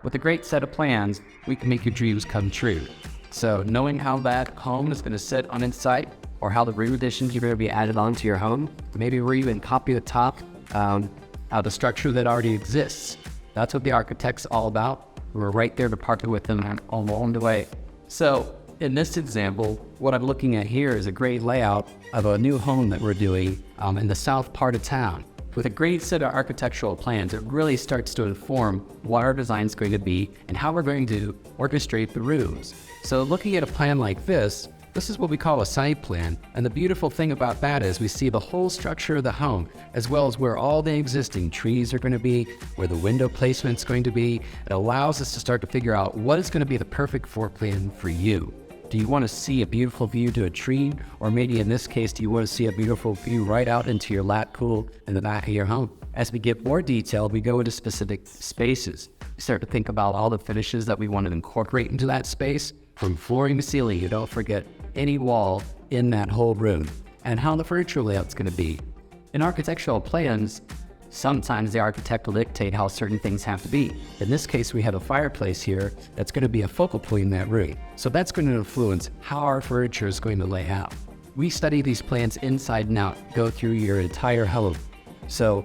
With a great set of plans, we can make your dreams come true. So knowing how that home is going to sit on its site, or how the room additions are going to be added onto your home, maybe we're even copy the top out the structure that already exists. That's what the architect's all about. We're right there to partner with them along the way. So in this example, what I'm looking at here is a great layout of a new home that we're doing in the south part of town. With a great set of architectural plans, it really starts to inform what our design is going to be and how we're going to orchestrate the rooms. So looking at a plan like this is what we call a site plan. And the beautiful thing about that is we see the whole structure of the home, as well as where all the existing trees are going to be, where the window placement's going to be. It allows us to start to figure out what is going to be the perfect floor plan for you. Do you want to see a beautiful view to a tree? Or maybe in this case, do you want to see a beautiful view right out into your lap pool in the back of your home? As we get more detailed, we go into specific spaces. We start to think about all the finishes that we want to incorporate into that space, from flooring to ceiling. You don't forget any wall in that whole room, and how the furniture layout's going to be. In architectural plans, sometimes the architect will dictate how certain things have to be. In this case, we have a fireplace here that's going to be a focal point in that room. So that's going to influence how our furniture is going to lay out. We study these plans inside and out, go through your entire home. So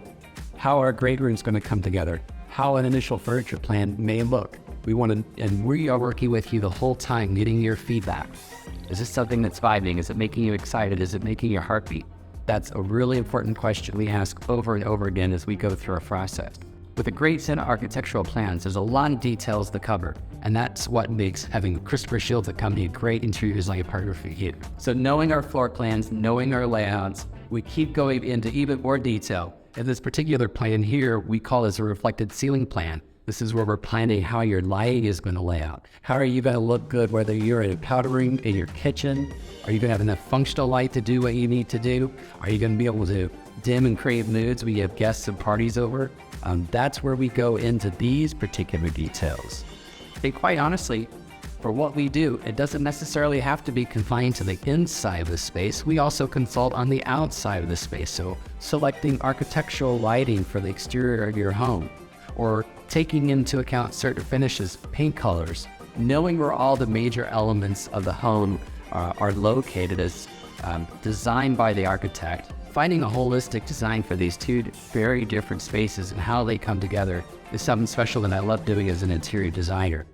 how our great room is going to come together, how an initial furniture plan may look. We are working with you the whole time, getting your feedback. Is this something that's vibing? Is it making you excited? Is it making your heart beat? That's a really important question we ask over and over again as we go through our process. With a great set of architectural plans, there's a lot of details to cover, and that's what makes having Christopher Shields at company a great interior design partner for you. So knowing our floor plans, knowing our layouts, we keep going into even more detail. In this particular plan here, we call this a reflected ceiling plan. This is where we're planning how your lighting is going to lay out. How are you going to look good, whether you're in a powder room, in your kitchen? Are you going to have enough functional light to do what you need to do? Are you going to be able to dim and create moods when you have guests and parties over? That's where we go into these particular details. And quite honestly, for what we do, it doesn't necessarily have to be confined to the inside of the space. We also consult on the outside of the space. So selecting architectural lighting for the exterior of your home, or taking into account certain finishes, paint colors, knowing where all the major elements of the home are located as designed by the architect, finding a holistic design for these two very different spaces and how they come together is something special that I love doing as an interior designer.